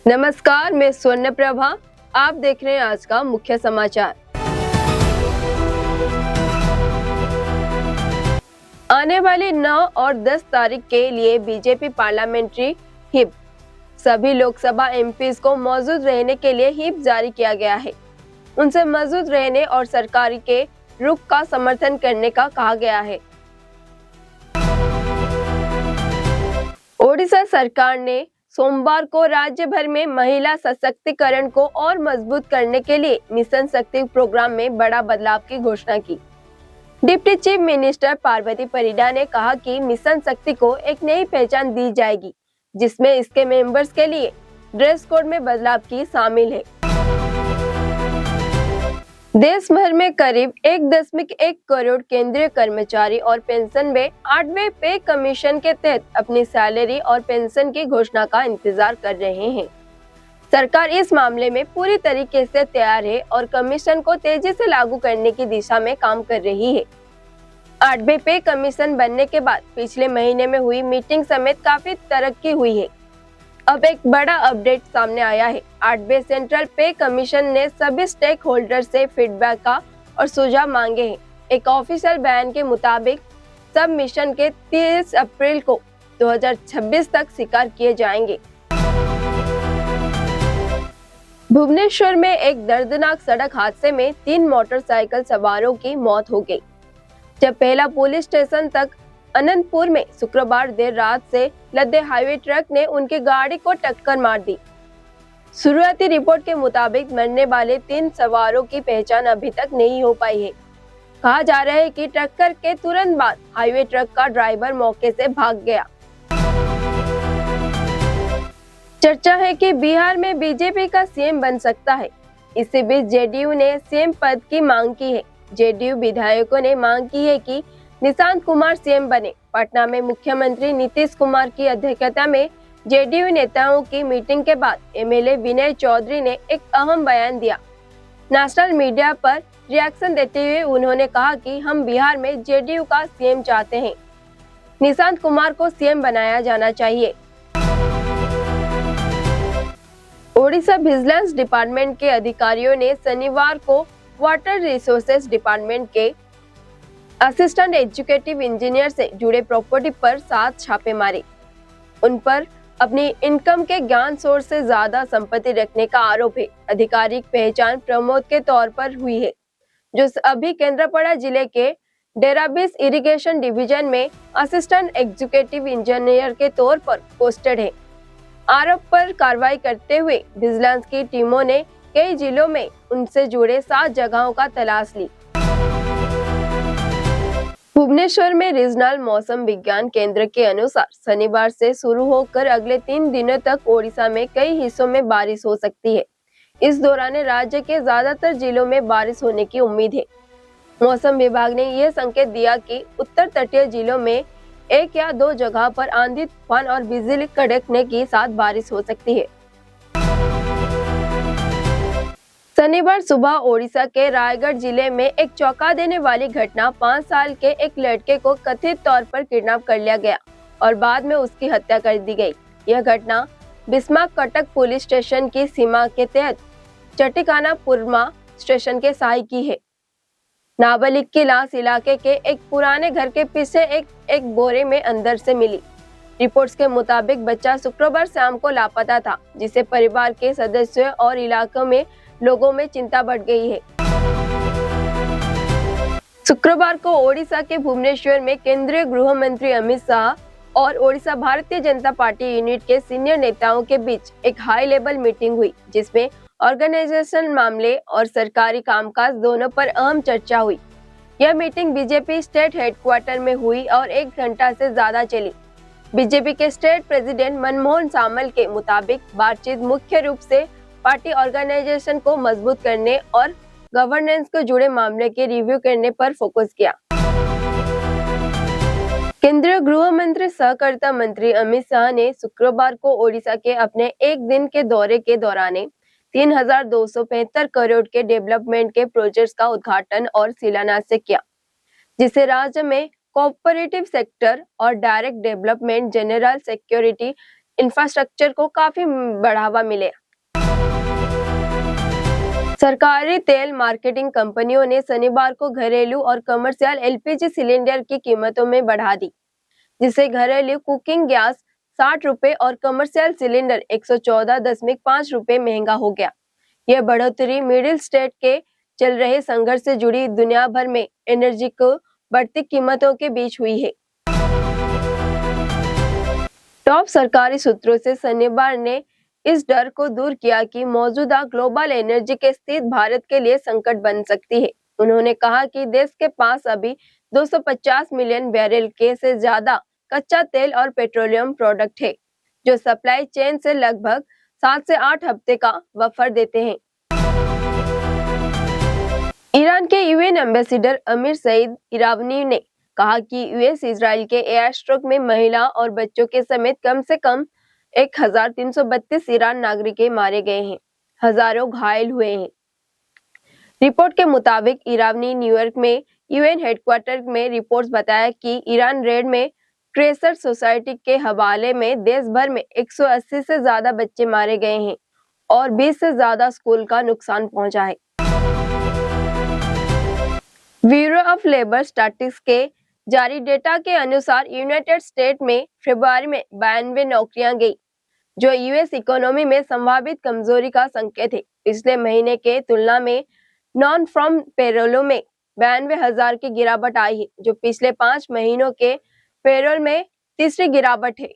नमस्कार, मैं स्वर्ण प्रभा। आप देख रहे हैं आज का मुख्य समाचार। आने वाली 9 और 10 तारीख के लिए बीजेपी पार्लियामेंट्री व्हिप सभी लोकसभा एमपीज को मौजूद रहने के लिए व्हिप जारी किया गया है। उनसे मौजूद रहने और सरकार के रुख का समर्थन करने का कहा गया है। ओडिशा सरकार ने सोमवार को राज्य भर में महिला सशक्तिकरण को और मजबूत करने के लिए मिशन शक्ति प्रोग्राम में बड़ा बदलाव की घोषणा की। Deputy chief minister Parvati Parida ने कहा कि मिशन शक्ति को एक नई पहचान दी जाएगी, जिसमें इसके मेंबर्स के लिए ड्रेस कोड में बदलाव की शामिल है। देश भर में करीब 1.1 करोड़ केंद्रीय कर्मचारी और पेंशन में 8वें पे कमीशन के तहत अपनी सैलरी और पेंशन की घोषणा का इंतजार कर रहे हैं। सरकार इस मामले में पूरी तरीके से तैयार है और कमीशन को तेजी से लागू करने की दिशा में काम कर रही है। 8वें पे कमीशन बनने के बाद पिछले महीने में हुई मीटिंग समेत काफी तरक्की हुई है। अब एक बड़ा अपडेट सामने आया है। 8वें सेंट्रल पे कमीशन ने सभी स्टेक होल्डर से फीडबैक का और सुझाव मांगे हैं। एक ऑफिशियल बयान के मुताबिक सब मिशन के 30 अप्रैल को 2026 तक स्वीकार किए जाएंगे। भुवनेश्वर में एक दर्दनाक सड़क हादसे में 3 मोटरसाइकिल सवारों की मौत हो गई, जब पहला पुलिस स्टेशन तक अनंतपुर में शुक्रवार देर रात से लदे हाईवे ट्रक ने उनकी गाड़ी को टक्कर मार दी। शुरुआती रिपोर्ट के मुताबिक मरने वाले 3 सवारों की पहचान अभी तक नहीं हो पाई है। कहा जा रहा है कि टक्कर के तुरंत बाद हाईवे ट्रक का ड्राइवर मौके से भाग गया। चर्चा है कि बिहार में बीजेपी का सीएम बन सकता है। इसी बीच जेडीयू ने सीएम पद की मांग की है। जेडीयू विधायकों ने मांग की है कि निशांत कुमार सीएम बने। पटना में मुख्यमंत्री नीतीश कुमार की अध्यक्षता में जेडीयू नेताओं की मीटिंग के बाद एमएलए विनय चौधरी ने एक अहम बयान दिया। नेशनल मीडिया पर रिएक्शन देते हुए उन्होंने कहा कि हम बिहार में जेडीयू का सीएम चाहते हैं। निशांत कुमार को सीएम बनाया जाना चाहिए। ओडिशा विजिलेंस डिपार्टमेंट के अधिकारियों ने शनिवार को वाटर रिसोर्सेज डिपार्टमेंट के असिस्टेंट एग्जीक्यूटिव इंजीनियर से जुड़े प्रॉपर्टी पर 7 छापे मारे। उन पर अपनी इनकम के ज्ञान सोर्स से ज्यादा संपत्ति रखने का आरोप है। आधिकारिक पहचान प्रमोद के तौर पर हुई है, जो अभी केंद्रापड़ा जिले के डेराबीस इरिगेशन डिवीजन में असिस्टेंट एग्जीक्यूटिव इंजीनियर के तौर पर पोस्टेड है। आरोप पर कार्रवाई करते हुए विजिलेंस की टीमों ने कई जिलों में उनसे जुड़े 7 जगहों का तलाश ली। भुवनेश्वर में रीजनल मौसम विज्ञान केंद्र के अनुसार शनिवार से शुरू होकर अगले 3 दिनों तक ओडिशा में कई हिस्सों में बारिश हो सकती है। इस दौरान राज्य के ज्यादातर जिलों में बारिश होने की उम्मीद है। मौसम विभाग ने यह संकेत दिया कि उत्तर तटीय जिलों में 1 या 2 जगह पर आंधी तूफान और बिजली कड़कने के साथ बारिश हो सकती है। शनिवार सुबह ओडिशा के रायगढ़ जिले में एक चौंका देने वाली घटना 5 साल के एक लड़के को कथित तौर पर किडनैप कर लिया गया और बाद में उसकी हत्या कर दी गई। यह घटना बिस्मा कटक पुलिस स्टेशन की सीमा के तहत चटिकानापुरमा स्टेशन के साई की है। नाबालिग की लाश इलाके के एक पुराने घर के पीछे एक बोरे में अंदर से मिली। रिपोर्ट्स के मुताबिक बच्चा शुक्रवार शाम को लापता था, जिससे परिवार के सदस्यों और इलाकों में लोगों में चिंता बढ़ गई है। शुक्रवार को ओडिशा के भुवनेश्वर में केंद्रीय गृह मंत्री अमित शाह और ओडिशा भारतीय जनता पार्टी यूनिट के सीनियर नेताओं के बीच एक हाई लेवल मीटिंग हुई, जिसमें ऑर्गेनाइजेशन मामले और सरकारी कामकाज दोनों पर अहम चर्चा हुई। यह मीटिंग बीजेपी स्टेट हेडक्वार्टर में हुई और 1 घंटा से ज्यादा चली। बीजेपी के स्टेट प्रेसिडेंट मनमोहन सामल के मुताबिक बातचीत मुख्य रूप से पार्टी ऑर्गेनाइजेशन को मजबूत करने और गवर्नेंस को जुड़े मामले के रिव्यू करने पर फोकस किया। केंद्रीय गृह मंत्री सहकारिता मंत्री अमित शाह ने शुक्रवार को ओडिशा के अपने 1 दिन के दौरे के दौरान 3,275 करोड़ के डेवलपमेंट के प्रोजेक्ट्स का उद्घाटन और शिलान्यास किया, जिससे राज्य में कोऑपरेटिव सेक्टर और direct development, general security, infrastructure को काफी बढ़ावा मिले। सरकारी तेल मार्केटिंग कंपनियों ने शनिवार को घरेलू और कमर्शियल एलपीजी सिलेंडर की कीमतों में बढ़ा दी, जिससे घरेलू कुकिंग गैस 60 रुपए और कमर्शियल सिलेंडर 114.5 रुपए महंगा हो गया। यह बढ़ोतरी मिडिल स्टेट के चल रहे संघर्ष से जुड़ी दुनिया भर में एनर्जी को बढ़ती कीमतों के बीच हुई है। टॉप सरकारी सूत्रों से शनिवार ने इस डर को दूर किया कि मौजूदा ग्लोबल एनर्जी की स्थिति भारत के लिए संकट बन सकती है। उन्होंने कहा कि देश के पास अभी 250 मिलियन बैरल के से ज्यादा कच्चा तेल और पेट्रोलियम प्रोडक्ट है, जो सप्लाई चेन से लगभग 7 से 8 हफ्ते का बफर देते हैं। ईरान के यूएन एम्बेसडर अमीर सईद इरावनी ने कहा कि यूएस इजराइल के एयर स्ट्राइक में महिला और बच्चों के समेत कम से कम 1332 ईरान नागरिक मारे गए हैं, हजारों घायल हुए हैं। रिपोर्ट के मुताबिक इरावनी न्यूयॉर्क में यूएन हेडक्वार्टर में रिपोर्ट्स बताया कि ईरान रेड में क्रेसर सोसाइटी के हवाले में देश भर में 180 से ज्यादा बच्चे मारे गए हैं और 20 से ज्यादा स्कूल का नुकसान पहुंचा है। ब्यूरो ऑफ लेबर स्टैटिस्टिक्स के जारी डेटा के अनुसार यूनाइटेड स्टेट में फरवरी में 92 नौकरियां गई, जो यूएस इकोनॉमी में संभावित कमजोरी का संकेत है। पिछले महीने के तुलना में नॉन फार्म पेरोलों में 92,000 की गिरावट आई है, जो पिछले 5 महीनों के पेरोल में तीसरी गिरावट है।